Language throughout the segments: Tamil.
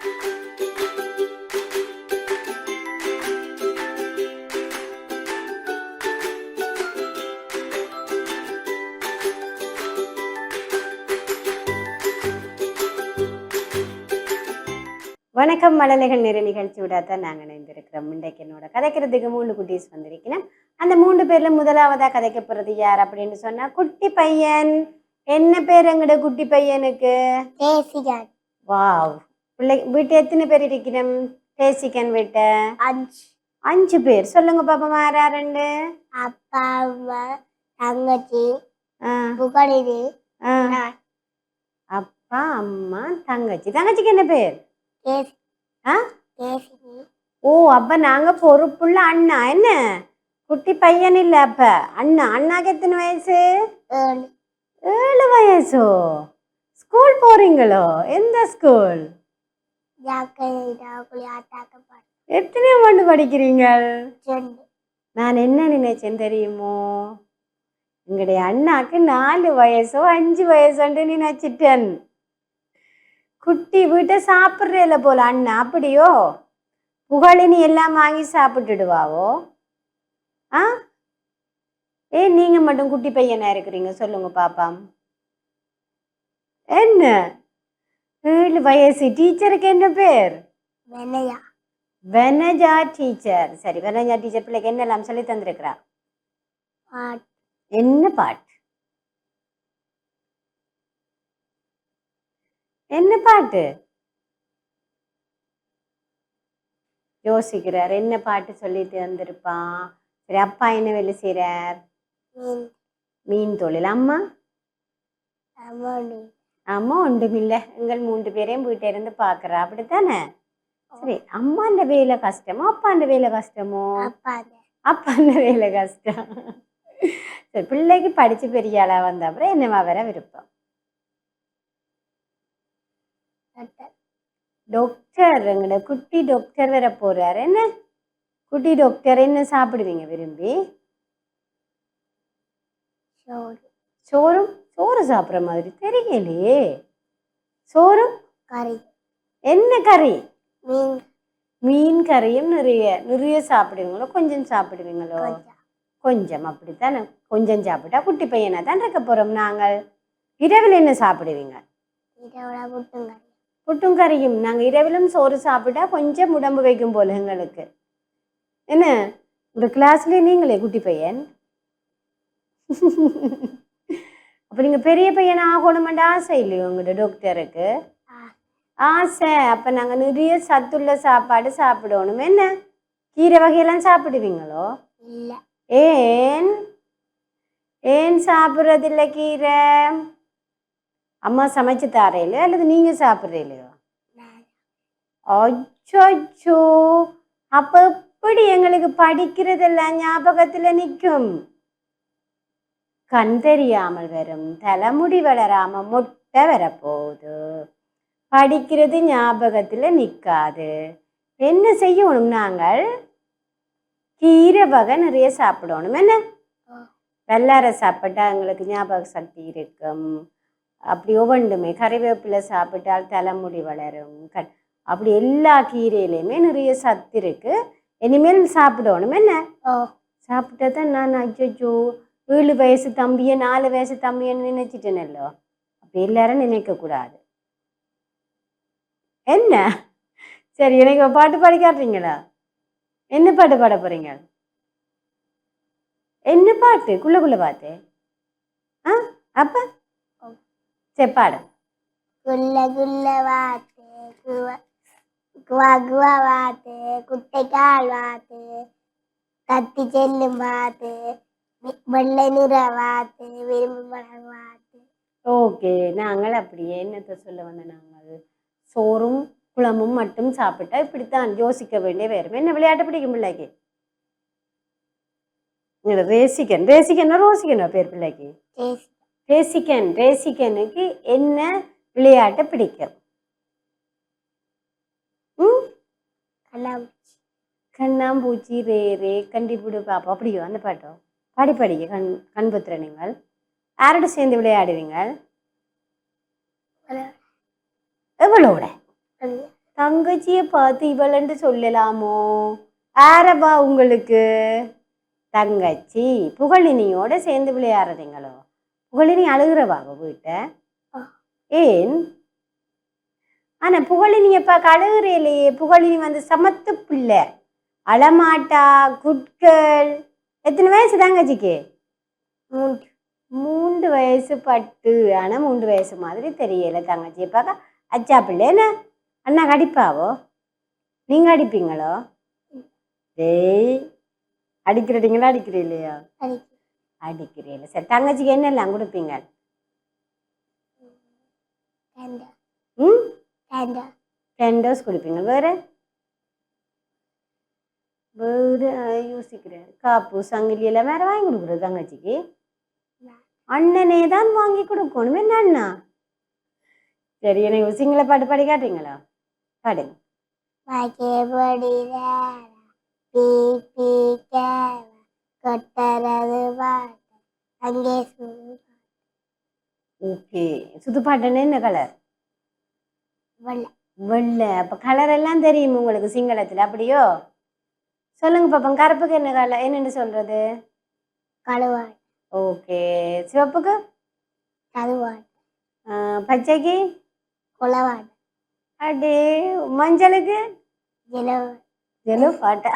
வணக்கம் மழலைகள் நிற நிகழ்ச்சியோட தான் நாங்கள் இணைந்திருக்கிறோம். இன்றைக்கு என்னோட கதைக்கிறதுக்கு 3 குட்டீஸ் வந்திருக்கிறேன். அந்த 3 பேர்ல முதலாவதா கதைக்க போறது யார் அப்படின்னு சொன்னா குட்டி பையன். என்ன பேர் எங்கட குட்டி பையனுக்கு? தேசிகன். வாவ். பிள்ளை வீட்டு எத்தனை பேர் இருக்கிறோம்? தேசிகன் வீட்ட 5 பேர். சொல்லுங்க பாப்பா யாராருண்டு? அப்பா அம்மா தங்கச்சி புகழிது. அப்பா அம்மா தங்கச்சி. தங்கச்சிக்கு என்ன பேர்? ஓ, அப்ப நாங்க பொறுப்புள்ள அண்ணா. என்ன குட்டி பையன் இல்ல, அப்ப அண்ணா. அண்ணாக்கு எத்தனை வயசு? 7 வயசோ? ஸ்கூல் போறீங்களோ? எந்த ஸ்கூல்? எத்தனையாம் ஆண்டு படிக்கிறீங்க? நான் என்ன நினைச்சேன் தெரியுமோ, எங்களுடைய அண்ணாக்கு 4 வயசோ 5 வயசோன்னு நினைச்சிட்டேன். குட்டி வீட்டை சாப்பிட்றேல போல அண்ணா. அப்படியோ? புகழினி எல்லாம் வாங்கி சாப்பிட்டுடுவாவோ? ஏன் நீங்க மட்டும் குட்டி பையனா இருக்கிறீங்க? சொல்லுங்க பாப்பாம். என்ன 7 வயசு? டீச்சருக்கு என்ன பேர்? வெனஜா டீச்சர். சரி, வெனஜா டீச்சர் பிள்ளைக்கு என்னெல்லாம் சொல்லி தந்திருக்கிறா? என்ன பாட்டு? என்ன பாட்டு யோசிக்கிறார்? என்ன பாட்டு சொல்லிட்டு வந்திருப்பான்? சரி, அப்பா என்ன வேலை செய்யறார்? மீன் தொழில். அம்மா? அம்மா ஒன்றுமில்லை, எங்கள் 3 பேரையும் வீட்டை இருந்து பாக்குறா. அப்படித்தானே? சரி, அம்மாண்ட வேலை கஷ்டமோ அப்பாண்ட வேலை கஷ்டமோ? அப்பாண்ட வேலை கஷ்டம். சரி, பிள்ளைக்கு படிச்சு பெரிய ஆளா வந்த அப்புறம் என்னவா வர விருப்பம்? டாக்டர். எங்கட குட்டி டாக்டர் வர போறாரு. என்ன குட்டி டாக்டர்? என்ன சாப்பிடுவீங்க விரும்பி? சோறு சாப்பிட்ற மாதிரி தெரியலையே. சோறும் கறி. என்ன கறி? மீன் கறியும் நிறைய சாப்பிடுவீங்களோ கொஞ்சம் சாப்பிடுவீங்களோ? கொஞ்சம். அப்படித்தானே, கொஞ்சம் சாப்பிட்டா குட்டி பையனா தான் இருக்க போறோம் நாங்கள். இரவில் என்ன சாப்பிடுவீங்க? புட்டும் கறியும். நாங்கள் இரவிலும் சோறு சாப்பிட்டா கொஞ்சம் உடம்பு வைக்கும் போல எங்களுக்கு. என்ன இந்த கிளாஸ்ல நீங்களே குட்டி பையன்? அப்ப நீங்க பெரிய பையன் ஆகணுமென்ற ஆசை இல்லையோ உங்கள்கிட்ட டாக்டருக்கு? ஆசை. அப்ப நாங்க நிறைய சத்துள்ள சாப்பாடு சாப்பிடணும். என்ன கீரை வகையெல்லாம் சாப்பிடுவீங்களோ? ஏன் ஏன் சாப்பிட்றதில்லை கீரை? அம்மா சமைச்சு தாரையிலையோ அல்லது நீங்க சாப்பிட்றீலையோ? அச்சோ, அப்ப எப்படி எங்களுக்கு படிக்கிறதெல்லாம் ஞாபகத்துல நிற்கும்? கண் தெரியாமல் வரும், தலைமுடி வளராம மொட்டை வரப்போகுது, படிக்கிறது ஞாபகத்துல நிற்காது. என்ன செய்யணும்? நாங்கள் கீரை வகை நிறைய சாப்பிடணும். என்ன வெள்ளார சாப்பிட்டா எங்களுக்கு ஞாபக சக்தி இருக்கும். அப்படி ஒவ்வொன்றுமே கறிவேப்பிலை சாப்பிட்டால் தலைமுடி வளரும். அப்படி எல்லா கீரையிலையுமே நிறைய சத்து இருக்கு. இனிமேல் சாப்பிடணும். என்ன சாப்பிட்டா தான் நான் அச்சோ 7 வயசு தம்பியை 4 வயசு தம்பியன்னு நினைச்சிட்டேனல்லோ. அப்படி எல்லாரும் நினைக்க கூடாது. என்ன சரி, எனக்கு பாட்டு பாடி காட்டுறீங்களா? என்ன பாட்டு பாட போறீங்க? என்ன பாட்டு? குள்ள பாட்டு? அப்ப சரி பாடு. குள்ள குள்ள வாத்து குவா குவா வாத்து குட்டைக்கால் வாத்து கத்தி செல்லும் வாத்து வெள்ளை நிற வாத்து விரும்பு மலர் வாத்து. ஓகே, நாங்கள் அப்படியே என்னத்தை சொல்ல வந்த, நாங்கள் சோறும் குழம்பும் மட்டும் சாப்பிட்டா இப்படித்தான் யோசிக்க வேண்டிய வேறும். என்ன விளையாட்டு பிடிக்கும் பிள்ளைக்கு? ரேசிகன். ரேசிகனா ரோசிகனா பேர் பிள்ளைக்கு? ரேசிகன். ரேசிகனுக்கு என்ன விளையாட்டு பிடிக்கும்? கண்ணாம்பூச்சி ரே ரே கண்டிப்பிடு பாப்பா. அப்படியோ அந்த பாட்டோ பாடி படிக்க கண்புத்திர. நீங்கள் யாரோட சேர்ந்து விளையாடுவீங்க? எவ்வளோட? தங்கச்சியை பார்த்து இவளன்னு சொல்லலாமோ? ஆரபா உங்களுக்கு தங்கச்சி புகழினியோட சேர்ந்து விளையாடுறீங்களோ? புகழினி அழுகிறவாங்க வீட்டை ஏன்? ஆனா புகழினி எப்ப அழுகிறேலையே? புகழினி வந்து சமத்து பிள்ளை, அழமாட்டா, குட்கள். எத்தனை வயசு தங்கச்சிக்கு? 3. 3 வயசு பட்டு. ஆனா 3 வயசு மாதிரி தெரியல தங்கச்சி பார்க்க. அச்சா பிள்ளை என்ன அண்ணா கடிப்பாவோ? நீங்க அடிப்பீங்களோ? டேய் அடிக்கிறீங்களா அடிக்கிறீங்களா? அடிக்கிறீங்களா? சரி தங்கச்சிக்கு என்னெல்லாம் கொடுப்பீங்க? ம் டெண்டர்ஸ் கொடுப்பீங்க. வேற வேறு யோசிக்கிறேன். காப்பு சங்கிலி எல்லாம் வேற வாங்கி கொடுக்குறது தங்கச்சிக்கு? அண்ணனே தான் வாங்கி கொடுக்கணும். என்ன அண்ணா? சரி எனக்கு சிங்கள பாட்டு பாடி காட்டுறீங்களா? பாடுங்க. ஓகே சுத்து பாட்டுன்னு என்ன கலர்? வெள்ளை. அப்ப கலர் எல்லாம் தெரியும் உங்களுக்கு சிங்களத்துல அப்படியோ? சொல்லுங்க பாப்போம். கருப்புக்கு என்ன கலர் என்னன்னு சொல்றது? கழுவாடு. ஓகே. சிவப்புக்கு? கருவாடு. பச்சைக்கு? குளவாடு. அடே மஞ்சளுக்கு? ஜெலோ பாட்டா?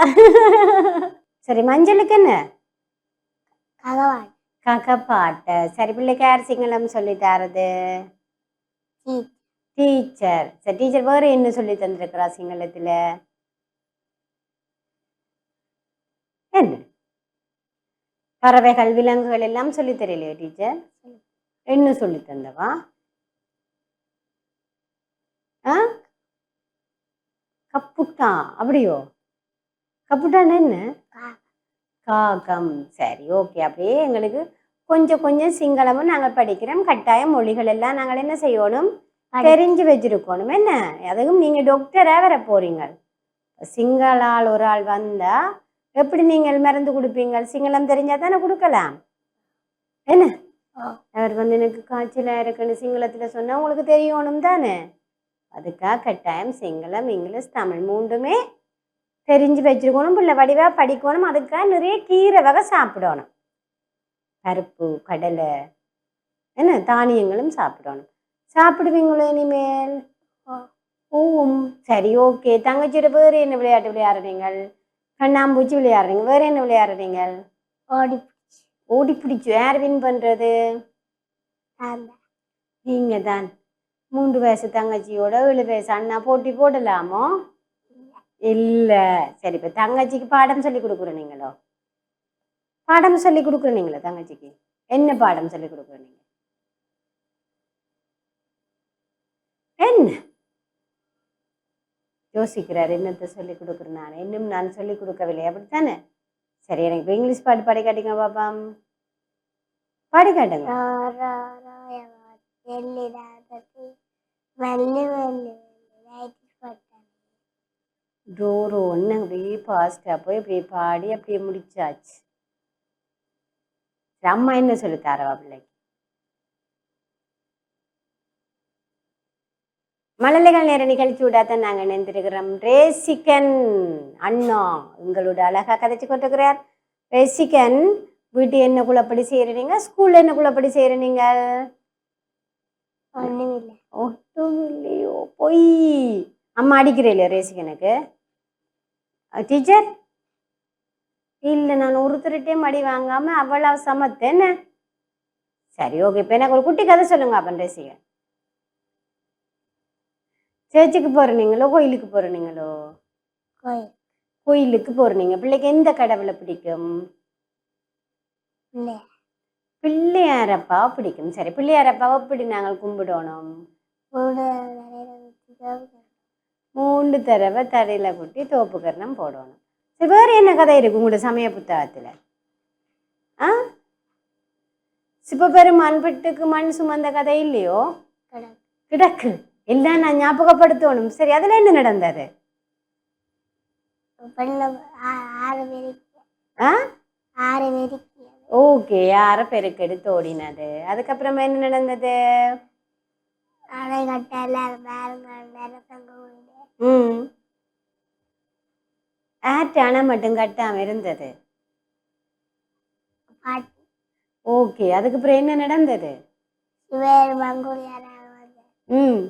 சரி மஞ்சளுக்கு என்ன? ககவாடு. ககப்பாட்ட. சரி பிள்ளைக்கு யார் சிங்களம் சொல்லி தரது? டீச்சர். சரி டீச்சர் வேற என்ன சொல்லி தந்திருக்கிறா சிங்களத்துல? என்ன பறவைகள் விலங்குகள் எல்லாம் சொல்லி தெரியலையோ டீச்சர்? என்ன சொல்லி தந்தவா? கப்புட்டா அப்படியோ? கப்புட்டான்னு என்ன? காகம். சரி ஓகே. அப்படியே எங்களுக்கு கொஞ்சம் கொஞ்சம் சிங்களமும் நாங்கள் படிக்கிறோம். கட்டாய மொழிகள் எல்லாம் நாங்கள் என்ன செய்யணும்? தெரிஞ்சு வச்சிருக்கணும். என்ன அதுவும் நீங்க டாக்டரா வர போறீங்க. சிங்கள ஆள் ஒரு ஆள் வந்தா எப்படி நீங்கள் மருந்து கொடுப்பீங்க? சிங்களம் தெரிஞ்சா தானே கொடுக்கலாம். என்ன அவர் வந்து எனக்கு காய்ச்சலா இருக்குன்னு சிங்களத்துல சொன்னா உங்களுக்கு தெரியணும் தானே? அதுக்காக கட்டாயம் சிங்களம் இங்கிலீஷ் தமிழ் 3மே தெரிஞ்சு வச்சிருக்கணும். பிள்ளை வடிவா படிக்கணும். அதுக்காக நிறைய கீரை வகை சாப்பிடணும். பருப்பு கடலை என்ன தானியங்களும் சாப்பிடணும். சாப்பிடுவீங்களோ இனிமேல்? ஓம் சரி ஓகே. தங்கச்சியோட வேறு என்ன விளையாட்டு விளையாடுறீங்க? கண்ணாம்பூச்சி விளையாடுறீங்க. வேற என்ன விளையாடுறீங்க? ஓடி பிடிச்சு. யார் வின் பண்றது? நீங்க தான். 3 வயசு தங்கச்சியோட 7 வயசு அண்ணா போட்டி போடலாமோ? இல்ல. சரி இப்ப தங்கச்சிக்கு பாடம் சொல்லி கொடுக்குறோம். நீங்களோ பாடம் சொல்லி கொடுக்குறீங்களா தங்கச்சிக்கு? என்ன பாடம் சொல்லி கொடுக்குறீங்க? என்ன யோசிக்கிறார்? என்னத்தை சொல்லி கொடுக்குறேன் நான்? இன்னும் நான் சொல்லி கொடுக்கவில்லை அப்படித்தானே? சரி எனக்கு இப்போ இங்கிலீஷ் பாட்டு பாடி காட்டுங்க பாப்பாம். பாடி காட்டுங்க. டோரோ ஒன்று அப்படியே பாஸ்டா போய் அப்படியே பாடி அப்படியே முடிச்சாச்சு. அம்மா என்ன சொல்லி தாரவா பிள்ளைக்கு? மழலைகள் நேர நிகழ்ச்சி விடாதான் நாங்கள் நினைந்திருக்கிறோம். ரேசிகன் அண்ணா உங்களோட அழகா கதைச்சு கொண்டிருக்கிறார். ரேசிகன் வீட்டு என்ன குள்ளப்படி செய்யறீங்க? ஸ்கூல்ல என்ன குள்ளப்படி செய்யறீங்க? ஒன்றும் இல்லையோ பொய். அம்மா அடிக்கிறீங்களே ரேசிகனுக்கு? டீச்சர் இல்லை நான் ஒருத்தருட்டையும் அடி வாங்காம அவ்வளவு சமத்தேன். சரி ஓகே. இப்போ எனக்கு ஒரு குட்டி கதை சொல்லுங்க அப்பன் ரேசிகன். சேர்ச்சுக்கு போறீங்களோ கோயிலுக்கு போறீங்களோ? கோயிலுக்கு போறீங்க. பிள்ளைக்கு எந்த கடவுளை பிடிக்கும்? பிள்ளையாரப்பா பிடிக்கும். சரி பிள்ளையாரப்பாவை எப்படி நாங்கள் கும்பிடணும்? 3 தடவை தரையில குட்டி தோப்பு கரணம் போடணும். சரி வேற என்ன கதை இருக்கு உங்களோட சமய புத்தகத்துல? சிவபெருமான் வீட்டுக்கு மண் சுமந்த கதை இல்லையோ? கிடக்கு. எல்லாம் நான் ஞாபகப்படுத்தணும். சரி அதுல என்ன நடந்தது? ஓகே. 6 பெருக்கெடுத்து ஓடினது. அதுக்கப்புறமா என்ன நடந்தது? ஆட்டானா மட்டும் கட்டாம இருந்தது. பாட்டி ஓகே, அதுக்கப்புறம் என்ன நடந்தது? இவர் மங்கோலியாராக வந்து ம்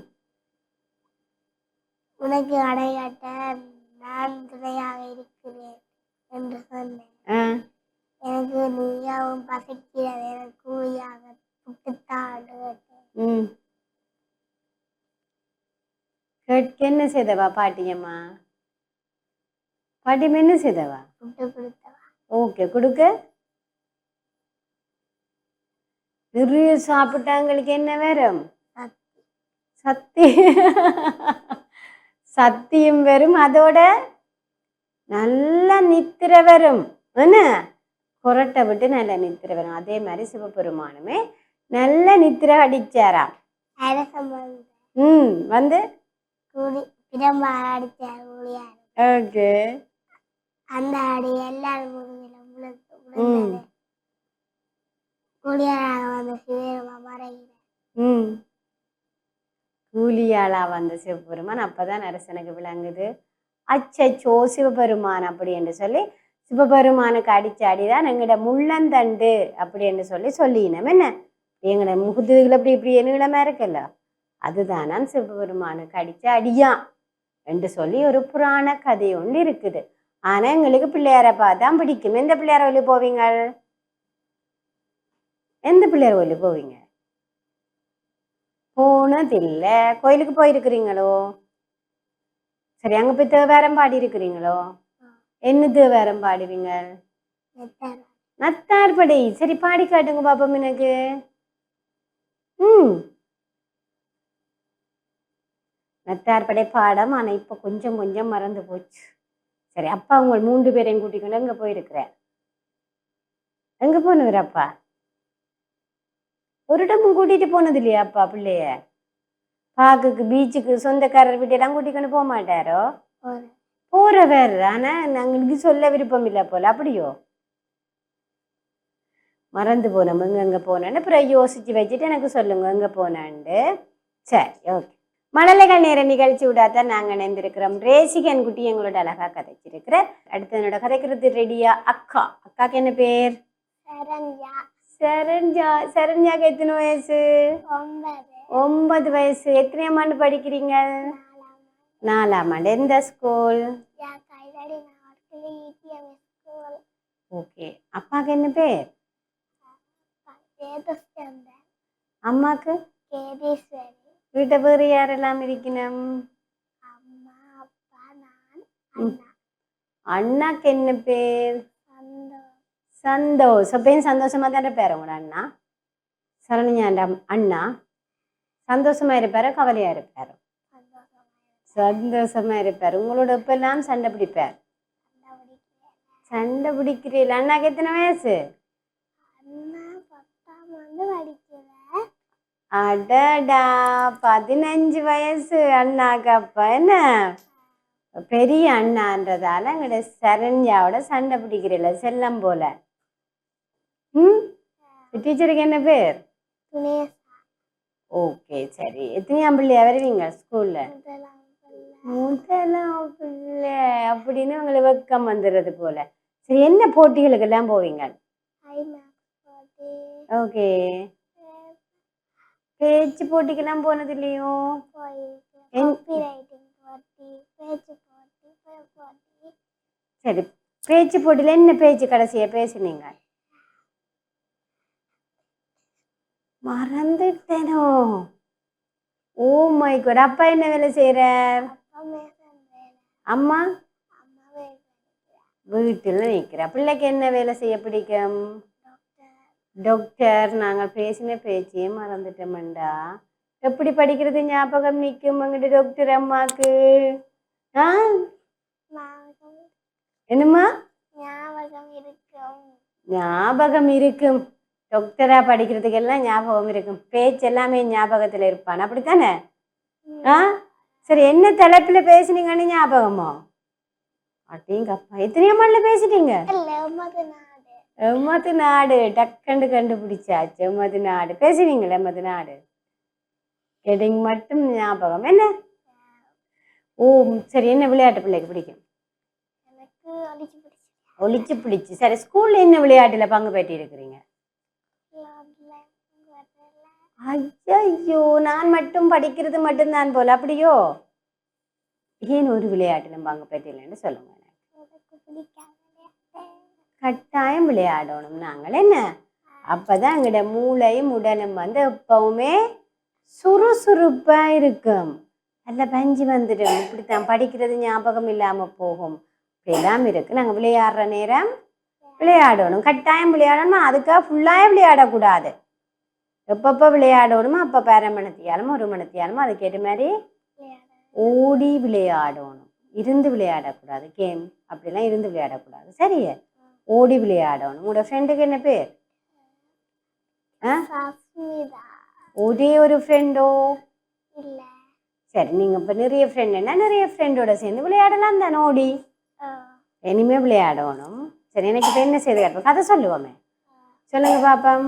உனக்கு அடையாட்ட நான் துணையாக இருக்கிறேன் என்று சொன்னேன். ஆ எனக்கு நீயாவும் பசிக்கிறது, எனக்கு கூலியாக புட்டுத்தான் கேட்டேன். ம் கேட்க என்ன செய்தவா பாட்டியம்மா? பாட்டியம்மா என்ன செய்தவா? புட்டு கொடுத்தவா. ஓகே, கொடுக்க நிறைய சாப்பிட்டாங்களுக்கு என்ன வரும்? சத்தி சத்தி சத்தியம் வரும், அதோட நல்ல நித்திரை வரும். என்ன புரட்டை விட்டு நல்ல நித்திரை வரும். அதே மாதிரி சிவபெருமானுமே நல்ல நித்திரை அடிச்சாராம். அரசம் வந்து வந்து கூலி பிரம்பார அடித்தார் கூலியார். ஓகே அந்த அடி எல்லாரும் விழுந்தது. கூலியாராக வந்து சிவபெருமா மறைகிறார். கூலியாளா வந்த சிவபெருமான் அப்பதான் அரசனுக்கு விளங்குது, அச்சோ சிவபெருமான் அப்படி என்று சொல்லி சிவபெருமானுக்கு அடிச்ச அடிதான் எங்கட முள்ளந்தண்டு அப்படி என்று சொல்லினோம். என்ன எங்கட முகுதுகள் அப்படி இப்படி நீளமா இருக்குல்ல, அதுதான் நான் சிவபெருமானுக்கு அடிச்ச அடியா என்று சொல்லி ஒரு புராண கதை ஒன்று இருக்குது. ஆனா எங்களுக்கு பிள்ளையார பார்த்தான் பிடிக்கும். எந்த பிள்ளையார கோயிலு போவீங்க? எந்த பிள்ளையார் கோயிலு போவீங்க? போனதில்லை. கோயிலுக்கு போயிருக்கிறீங்களோ? சரி, அங்க போய் தேவாரம் பாடி இருக்கிறீங்களோ? என்ன தேவாரம் பாடுவீங்க? நத்தார்படை. சரி, பாடி காட்டுங்க பாப்போம் எனக்கு. நத்தார்படை பாடம், ஆனா இப்ப கொஞ்சம் கொஞ்சம் மறந்து போச்சு. சரி, அப்பா உங்கள் 3 பேரையும் கூட்டிக்கொண்டு எங்க போயிருக்கிறேன்? எங்க போனவர் அப்பா? ஒரு இடமும் கூட்டிட்டு போனது இல்லையா அப்பா பிள்ளைய? பார்க்குக்கு, பீச்சுக்கு, சொந்தக்காரர் வீட்டெல்லாம் கூட்டிக்கொண்டு போக மாட்டாரோ? போறவர், ஆனா நாங்களுக்கு சொல்ல விருப்பம் இல்லை போல. அப்படியோ? மறந்து போனோம் எங்க போனேன்னு. அப்புறம் யோசிச்சு வச்சுட்டு எனக்கு சொல்லுங்க எங்க போனான்னு. சரி, ஓகே. மழலைகள் நேர நிகழ்ச்சி விடாதான் நாங்க இணைந்திருக்கிறோம். ரேசிகன் குட்டி எங்களோட அழகா கதைச்சிருக்கிற. அடுத்து என்னோட கதைக்கிறது ரெடியா? அக்காக்கு என்ன பேர்? சரண்யா. சரண்யாக்கு எத்தனை வயசு? 9 வயசு. எத்தனையாம் ஆண்டு படிக்கிறீங்க? 4ஆம் ஆண்டு. எந்த ஸ்கூல்? ஓகே. அப்பாக்கு என்ன பேர்? அம்மாக்கு? வீட்டை வேறு யாரெல்லாம் இருக்கணும்? அண்ணாக்கு என்ன பேர்? சந்தோஷ். அப்பயும் சந்தோஷமா தானே பேர் உங்களோட அண்ணா? சரண்யாண்ட அண்ணா சந்தோஷமா இருப்பாரு, கவலையா இருப்பாரு? சந்தோஷமா இருப்பாரு. உங்களோட இப்ப எல்லாம் சண்டை பிடிப்பார்? சண்டை பிடிக்கிறீள். அண்ணாக்கு எத்தனை வயசு? அடடா, 15 வயசு அண்ணாக்கு. அப்ப என்ன பெரிய அண்ணான்றதால எங்கட சரண்யாவோட சண்டை பிடிக்கிறீல்ல, செல்லம் போல. டீச்சருக்கு என்ன பேர்? ஓகே, சரி. எத்தனையாம் பிள்ளையா வருவீங்க ஸ்கூல்ல? முதலாம் பிள்ளை அப்படின்னு உங்களுக்கு வெக்கம் வந்துடுறது போல. சரி, என்ன போட்டிகளுக்கு எல்லாம் போவீங்க? ஓகே. பேச்சு போட்டிக்கெல்லாம் போனது இல்லையோ? சரி, பேச்சு போட்டியில என்ன பேச்சு கடைசியா பேசுனீங்க? மறந்துட்டேனோ? Oh my God. அப்பா என்ன வேலை செய்யறார்? அம்மா வீட்டில் நிற்கிற. பிள்ளைக்கு என்ன வேலை செய்ய பிடிக்கும்? டாக்டர். நாங்கள் பேசின பேச்சையே மறந்துட்டோம்டா. எப்படி படிக்கிறது ஞாபகம் நிற்கும் எங்கிட்ட டாக்டர் அம்மாக்கு? என்னம்மா? ஞாபகம் இருக்கும். டாக்டரா படிக்கிறதுக்கு எல்லாம் ஞாபகம் இருக்கும். பேச்சு எல்லாமே ஞாபகத்துல இருப்பான், அப்படித்தானே? சரி, என்ன தலைப்புல பேசுனீங்கன்னு ஞாபகமோ? அப்படிங்கப்பா, எத்தனையாம் ஆண்டுல பேசிட்டீங்க? எம்மது நாடு. டக்கண்டு கண்டுபிடிச்சாச்சு. எம்மது நாடு பேசுவீங்களா? எம்மது நாடு கெடிங் மட்டும் ஞாபகம் என்ன? ஓ சரி, என்ன விளையாட்டு பிள்ளைக்கு பிடிக்கும்? அடிச்சு பிடிச்சு ஒளிச்சு பிடிச்சு. சரி, ஸ்கூல்ல என்ன விளையாட்டுல பங்கு பெற்றி இருக்கிறீங்க? ஐயோ, நான் மட்டும் படிக்கிறது மட்டும்தான் போல, அப்படியோ? ஏன் ஒரு விளையாட்டுல பங்கு பெற்றீங்கன்னு சொல்லுங்க. கட்டாயம் விளையாடணும் நாங்கள், என்ன? அப்பதான் எங்கட மூளையும் உடலும் வந்து எப்பவுமே சுறுசுறுப்பா இருக்கும். நல்ல பஞ்சு வந்துடும். இப்படித்தான் படிக்கிறது ஞாபகம் இல்லாம போகும். இப்படியெல்லாம் இருக்கு. நாங்கள் விளையாடுற நேரம் விளையாடணும், கட்டாயம் விளையாடணும். அதுக்காக ஃபுல்லாக விளையாடக்கூடாது. எப்பப்போ விளையாடணுமோ அப்போ அரை மணித்தியாலும் 1 மணித்தியாலும் அதுக்கேற்ற மாதிரி ஓடி விளையாடணும். இருந்து விளையாடக்கூடாது. கேம் அப்படிலாம் இருந்து விளையாடக்கூடாது. சரியே, ஓடி விளையாடணும். உங்களோட ஃப்ரெண்டுக்கு என்ன பேர்? ஒரே ஒரு ஃப்ரெண்டோ? சரி, நீங்க இப்ப நிறைய ஃப்ரெண்டுன்னா நிறைய ஃப்ரெண்டோட சேர்ந்து விளையாடலாம் தானே ஓடி. இனிமே விளையாடணும். சரி, எனக்கு இப்ப என்ன செய்து காட்டுவோம், கதை சொல்லுவோமே. சொல்லுங்க பாப்பம்.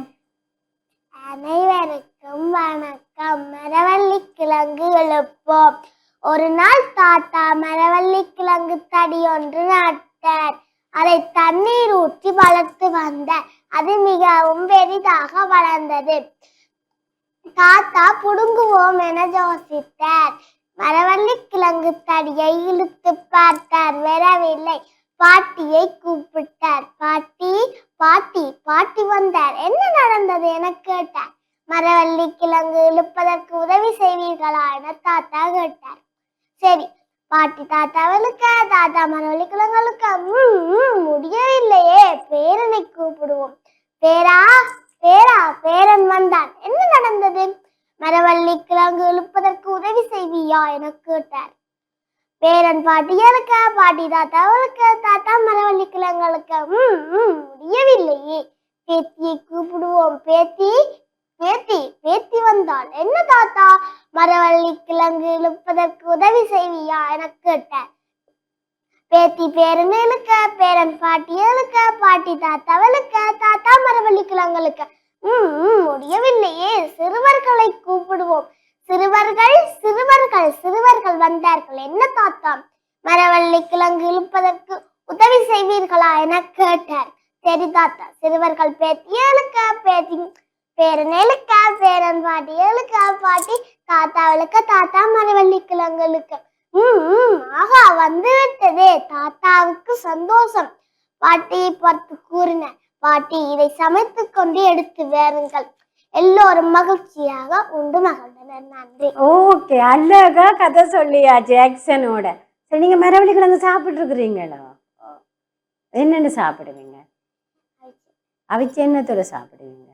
அனைவருக்கும் வணக்கம். மரவள்ளி கிழங்கு எழுப்போம். ஒரு நாள் தாத்தா மரவள்ளி கிழங்கு தடி ஒன்று நட்டார். அதை தண்ணீர் ஊற்றி வளர்த்து வந்தார். அது மிகவும் பெரிதாக வளர்ந்தது. தாத்தா புடுங்குவோம் என யோசித்தார். மரவள்ளி கிழங்கு தடியை இழுத்து பார்த்தார், வரவில்லை. பாட்டியை கூப்பிட்டார். பாட்டி பாட்டி பாட்டி வந்தார். என்ன நடந்தது என கேட்டார். மரவள்ளி கிழங்கு இழுப்பதற்கு உதவி செய்வீர்களா என தாத்தா கேட்டார். சரி, பாட்டி தாத்தாவளுக்க, தாத்தா மரவள்ளி கிழங்குகளுக்க. முடியவில்லையே, பேரனை கூப்பிடுவோம். பேரா பேரா பேரன் வந்தான். என்ன நடந்தது? மரவள்ளி கிழங்கு இழுப்பதற்கு உதவி செய்வியா என கேட்டார். பேரன் பாட்டியலுக்க, பாட்டி தாத்தாவளுக்க, தாத்தா மரவள்ளி கிழங்குகளுக்க. முடியவில்லையே, பேத்தியை கூப்பிடுவோம். பேத்தி பேத்தி பேத்தி வந்தாள். என்ன தாத்தா, மரவள்ளி கிழங்கு இழுப்பதற்கு உதவி செய்வியா என கேட்டார். பேத்தி பேரனுக்கு, பேரன் பாட்டியலுக்க, பாட்டி தாத்தாவளுக்க, தாத்தா மரவள்ளி கிழங்குகளுக்க. முடியவில்லையே, சிறுவர்களை கூப்பிடுவோம். சிறுவர்கள் சிறுவர்கள் சிறுவர்கள் வந்தார்கள். என்ன தாத்தா, மரவள்ளி கிழங்கு இழுப்பதற்கு உதவி செய்வீர்களா என கேட்டார். சரி தாத்தா. சிறுவர்கள் பேத்தியலுக்க, பேத்தி பேரனுக்க, பேரன் பாட்டியலுக்க, பாட்டி தாத்தாவளுக்க, தாத்தா மரவள்ளி கிழங்குகளுக்க. ஆகா, வந்து விட்டதே. தாத்தாவுக்கு சந்தோஷம். பாட்டியை பார்த்து கூறினார். பாட்டி, இதை சமைத்து கொண்டு எடுத்து வேறுங்கள். எல்லோரும் மகிழ்ச்சியாக உண்டு மகிழ்ந்தனர். நன்றி. ஓகே, அழகா கதை சொல்லியாச்சு ஆக்ஷனோட. சரி, நீங்க மரவள்ளி கிழங்கு சாப்பிட்டு இருக்கிறீங்களோ? என்னென்னு சாப்பிடுவீங்க? அவிச்சு என்னத்தோட சாப்பிடுவீங்க?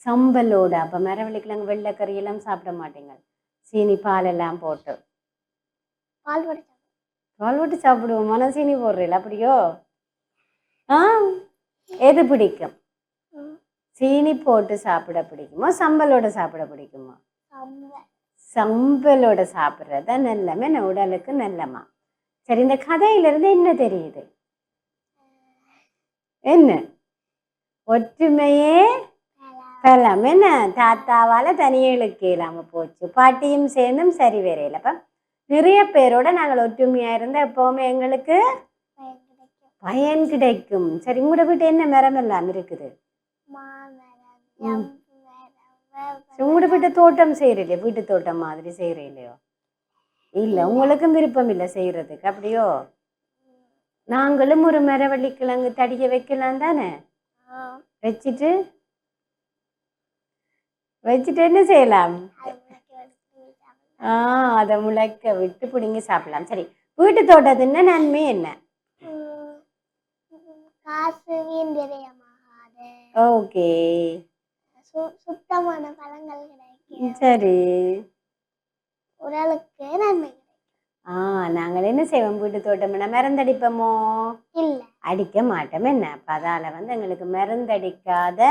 சம்பலோட. அப்ப மரவள்ளி கிழங்கு வெள்ளைக்கறி எல்லாம் சாப்பிட மாட்டீங்க? சீனி பால் எல்லாம் போட்டு பால் போட்டு சாப்பிடுவோம். மன சீனி போடுறீங்களா? அப்படியோ? எது பிடிக்கும்? சீனி போட்டு சாப்பிட பிடிக்குமோ சம்பலோட சாப்பிட பிடிக்குமா? சம்பலோட சாப்பிட்றத நல்லமே, உடலுக்கு நல்லமா. சரி, இந்த கதையிலிருந்து என்ன தெரியுது? என்ன? ஒற்றுமையே பலம். என்ன? தாத்தாவால தனியே இழுக்க இல்லாம போச்சு, பாட்டியும் சேர்ந்தும் சரி வரையில. அப்ப நிறைய பேரோட நாங்கள் ஒற்றுமையா இருந்தா எப்பவுமே எங்களுக்கு பயன் கிடைக்கும். சரி, உங்களோட வீட்டு என்ன மரம் எல்லாம் இருக்குது? உங்களோட வீட்டு தோட்டம் செய்யறீங்களோ? வீட்டு தோட்டம் மாதிரி செய்யறீங்களோ? இல்ல, உங்களுக்கும் விருப்பம் இல்லை செய்யறதுக்கு, அப்படியோ? நாங்களும் ஒரு மரவள்ளி கிழங்கு தடிய வைக்கலாம் தானே? வச்சுட்டு என்ன செய்யலாம்? அதை முளைக்க விட்டு பிடிங்கி சாப்பிடலாம். சரி, வீட்டு தோட்டத்தின் நன்மை என்ன? ஓகே, சுத்தமான பழங்கள் கிடைக்கும். சரி, உடலுக்கு நன்மை. நாங்கள் என்ன செய்வோம்? வீட்டு தோட்டம் மருந்தடிப்போமோ? இல்ல, அடிக்க மாட்டோம். என்ன? அப்ப அதால எங்களுக்கு மருந்தடிக்காத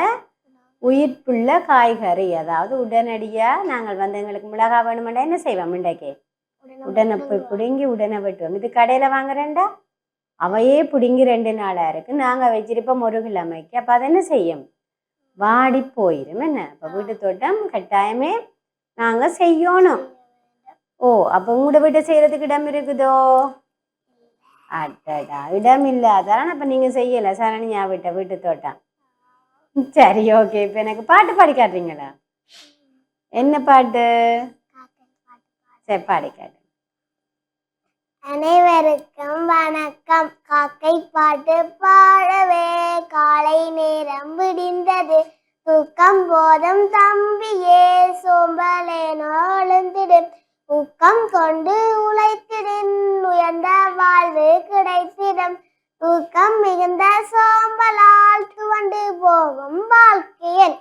உயிர்ப்புள்ள காய்கறி, அதாவது உடனடியா நாங்கள் எங்களுக்கு மிளகா வேணுமெண்டா என்ன செய்வோம்? இன்றைக்கு உடனே போய் பிடுங்கி உடனே வெட்டுவோம். இது கடையில வாங்குறேன்டா, அவையே பிடுங்கி 2 நாளா இருக்கு, நாங்க வச்சிருப்போம் 1 கிழமைக்கு. அப்ப அதை என்ன செய்யும்? வாடி போயிடும். என்ன? அப்ப வீட்டு தோட்டம் கட்டாயமே நாங்க செய்யணும். அப்ப உங்களோட வீட்டை செய்யறதுக்கு இடம் இருக்குதோ? அடடா இடம் இல்லை அதான் அப்ப நீங்க செய்யல சரணியா வீட்டு தோட்டம். சரி ஓகே இப்ப எனக்கு பாட்டு பாடி காட்டுறீங்களா? என்ன பாட்டு? சரி பாடி காட்டு. அனைவருக்கும் வணக்கம். காக்கை பாட்டு பாடவே காலை நேரம் விடிந்தது. தூக்கம் போதும் தம்பியே சோம்பலேனோ எழுந்திடு. ஊக்கம் கொண்டு உழைத்திடின் உயர்ந்த வாழ்வு கிடைத்திடும். தூக்கம் மிகுந்த சோம்பலால் துவண்டு போகும் வாழ்க்கையில்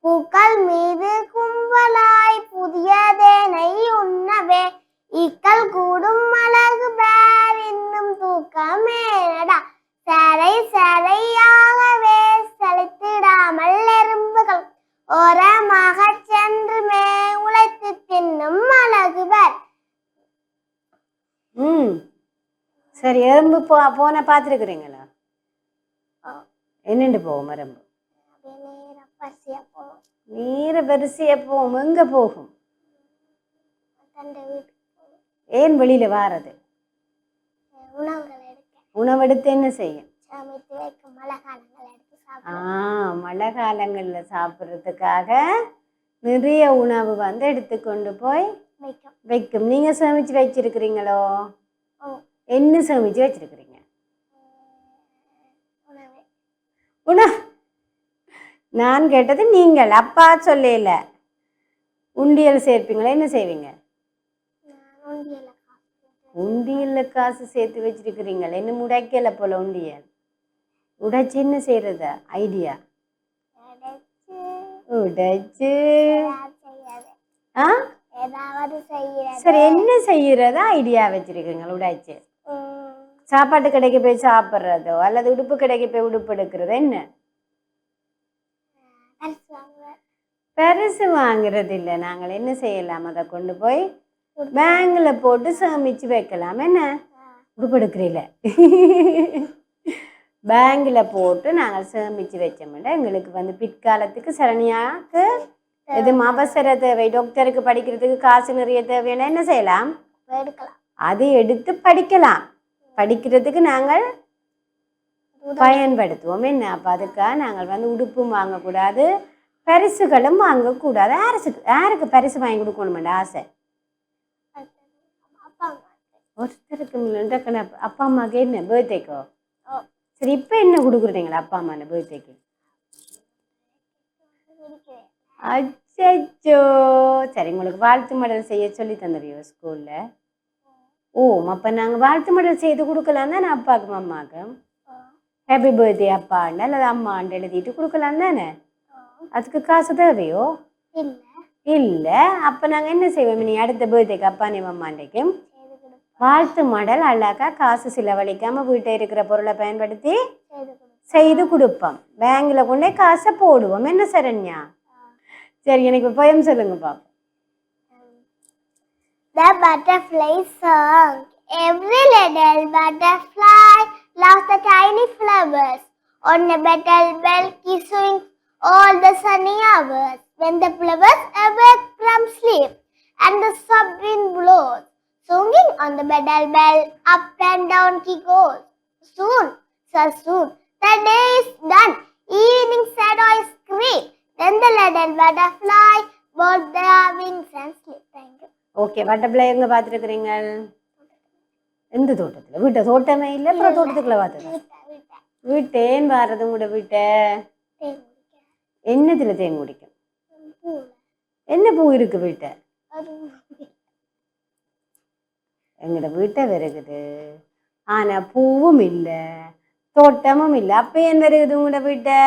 பூக்கள் மீது கும்பலாய் புதியதேனை உண்ணவே ஈக்கள் கூடும் அழகு பேர் இன்னும் தூக்கமேடா. சரை சரையாகவே செலுத்திடாமல் எறும்புகள் ஓரமாக சென்றுமே உழைத்து தின்னும் அழகு பேர். சரி எறும்பு போன பார்த்துருக்குறீங்களா? என்னண்டு போகும் எறும்பு? நீர வரிசையா போகும். எங்க போகும்? ஏன் வெளியில வாரது? உணவெடுத்து என்ன செய்யும்? மழை காலங்கள்ல சாப்பிட்றதுக்காக நிறைய உணவு வந்து எடுத்துக்கொண்டு போய் வைக்கும். நீங்க சமைச்சு வச்சிருக்கிறீங்களோ? என்ன சமைச்சு வச்சிருக்கிறீங்க? உணவு நான் கேட்டது நீங்கள். அப்பா சொல்லல. உண்டியல் சேர்ப்பீங்களா? என்ன செய்வீங்க? உண்டியல்ல காசு சேர்த்து வச்சிருக்கிறீங்களா? என்ன உடைக்கல போல உண்டியல். உடைச்சு என்ன செய்யறத ஐடியா? உடைச்சு சரி என்ன செய்யறத ஐடியா வச்சிருக்கீங்க? உடைச்சு சாப்பாட்டு கடைக்கு போய் சாப்பிட்றதோ அல்லது உடுப்பு கடைக்கு போய் உடுப்பு எடுக்கிறதோ? என்ன பரிசு வாங்குறது இல்லை. நாங்கள் என்ன செய்யலாம்? அதை கொண்டு போய் பேங்க்ல போட்டு சேமிச்சு வைக்கலாம். என்ன உடுப்பு எடுக்கிறீல பேங்க்ல போட்டு நாங்கள் சேமிச்சு வச்சோம்னா எங்களுக்கு வந்து பிற்காலத்துக்கு சரணியாக்கு எதுவும் அவசர தேவை, டாக்டருக்கு படிக்கிறதுக்கு காசு நிறைய தேவைன்னா என்ன செய்யலாம்? அதை எடுத்து படிக்கலாம். படிக்கிறதுக்கு நாங்கள் பயன்படுத்துவோம். என்ன அப்போ அதுக்காக நாங்கள் வந்து உடுப்பும் வாங்கக்கூடாது, பரிசுகளும் வாங்கக்கூடாது. யாருக்கு பரிசு வாங்கி கொடுக்கணுமெண்டா ஆசை? ஒருத்தருக்கு அப்பா அம்மாவுக்கு என்ன பர்த்டேக்கோ? சரி இப்போ என்ன கொடுக்குறீங்களா அப்பா அம்மா பர்த்டேக்கு? அச்சோ சரி உங்களுக்கு வாழ்த்து மடல் செய்ய சொல்லி தந்துடுவீங்க ஸ்கூல்ல? அப்போ நாங்கள் வாழ்த்து மடல் செய்து கொடுக்கலாம் தானே அப்பாவுக்கும் அம்மாவுக்கும்? ஹாப்பி பர்த்டே அப்பாண்டு அல்லது அம்மாண்டு எழுதிட்டு கொடுக்கலாம் தானே? அதுக்கு காசு தேவையோ? இல்லை. அப்போ நாங்கள் என்ன செய்வோம்? நீ அடுத்த பர்த்டேக்கு அப்பானே அம்மாண்டைக்கும் வாழ்த்து மடல் அழகா காசு செலவழிக்காம வீட்டை இருக்கிற பொருளை பயன்படுத்தி செய்து கொடுப்போம். பேங்க்ல கொண்டே காசை போடுவோம். என்ன சரண்யா? சரி எனக்கு போயம் சொல்லுங்க பாப்போம். The butterfly song. Every little butterfly loves the tiny flowers on a betel bell kissing all the sunny hours. When the flowers awake from sleep and the soft wind blows, swinging on the betel bell, up and down he goes. Soon, so soon, the day is done. Evening shadow is green. Then the little butterfly fold their wings and sleep. Thank you. Okay butterfly எங்க பார்த்துருக்குறீங்க? எந்த தோட்டத்தில்? வீட்டை தோட்டமே இல்லை, அப்புறம் தோட்டத்துக்குள்ள பார்த்தது? வீட்டேன் வர்றது கூட வீட்டை என்னத்துல தேன் குடிக்கும்? என்ன பூ இருக்கு வீட்டை? எங்கட வீட்டை வருகுது, ஆனா பூவும் இல்லை தோட்டமும் இல்லை. அப்ப ஏன் வருகுது உங்களோட வீட்டை?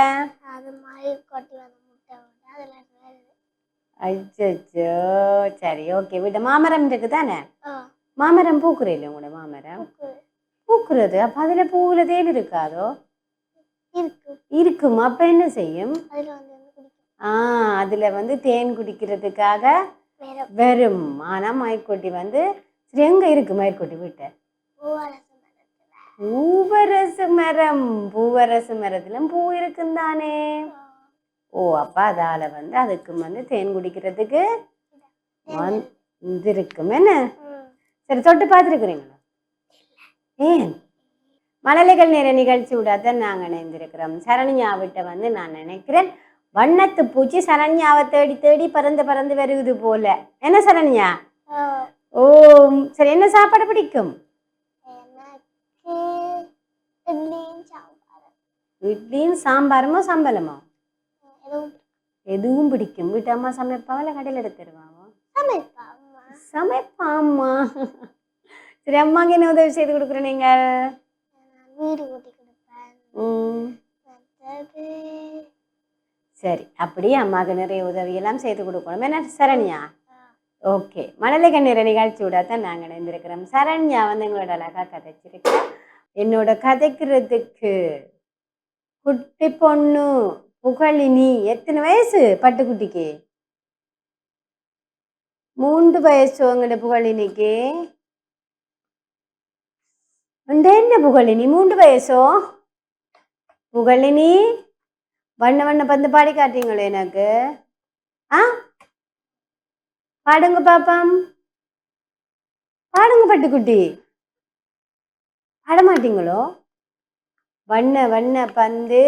அச்சோ சரி ஓகே. வீட்டை மாமரம் இருக்கு தானே? மாமரம் பூக்குற இல்லை உங்களோட மாமரம்? பூக்குறது. அப்ப அதுல பூவுல தேன் இருக்காதோ? இருக்கும். அப்ப என்ன செய்யும்? அதுல வந்து தேன் குடிக்கிறதுக்காக வரும். ஆனா மயிர்கொட்டி வந்து சரி எங்க இருக்கு மயிர்கொட்டி வீட்டை? பூவரசு மரம். பூவரசு மரத்துல பூ இருக்கும் தானே? அப்ப அதால வந்து அதுக்கு வந்து தேன் குடிக்கிறதுக்கு இது இருக்கும். என்ன சரி தொட்டு பார்த்துருக்குறீங்களா? ஏன் மழலைகள் நேர நிகழ்ச்சி விடாதான் நாங்கள் இணைந்திருக்கிறோம். சரண்யாவிட்ட வந்து நான் நினைக்கிறேன் வண்ணத்து பூச்சி சரண்யாவை தேடி தேடி பறந்து பறந்து வருகுது போல. என்ன சரண்யா? ஓ சரி, என்ன சாப்பாடு பிடிக்கும்? இட்லியும் சாம்பாருமோ சம்பளமோ? எதுவும் பிடிக்கும். வீட்டு அம்மா சமைப்பாவா கடையில் எடுத்து தருவாவோ? சமைப்பாம்மா. சரி, அம்மாக்கு என்ன உதவி செய்து கொடுக்குற நீங்கள்? வீடு கூட்டி கொடுப்பேன். சரி, அப்படியே அம்மாவுக்கு நிறைய உதவியெல்லாம் செய்து கொடுக்கணும். என்ன சரண்யா? ஓகே, மழலைகள் நேர நிகழ்ச்சி விடாதான் நாங்கள் இணைந்திருக்கிறோம். சரண்யா வந்து எங்களோட அழகா கதைச்சிருக்கிறேன். என்னோட கதைக்கிறதுக்கு குட்டி பொண்ணு புகழினி. எத்தனை வயசு பட்டுக்குட்டிக்கு? 3 வயசு. உங்களோட புகழினிக்கு என்ன புகழினி 3 வயசோ? புகழினி வண்ண வண்ண பந்து பாடி காட்டீங்களோ எனக்கு? ஆ பாடுங்க பாப்பம், பாடுங்க பட்டுக்குட்டி. பாட மாட்டீங்களோ? வண்ண வண்ண பந்து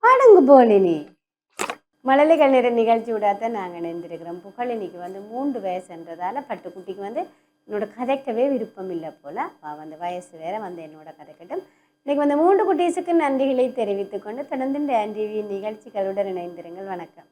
பாடுங்க புகழினி. மழலைகள் நேர நிகழ்ச்சி விடாதான் நாங்கள் இணைந்திருக்கிறோம். புகழினிக்கு வந்து 3 வயசுன்றதால பட்டுக்குட்டிக்கு வந்து என்னோட கதைக்கவே விருப்பம் இல்லை போல. வந்து வயசு வேற வந்து என்னோட கதைக்கட்டும். இன்னைக்கு வந்து 3 குட்டீஸுக்கு நன்றிகளை தெரிவித்துக்கொண்டு தொடர்ந்து இந்த டிவி நிகழ்ச்சிகளுடன் இணைந்திருங்கள். வணக்கம்.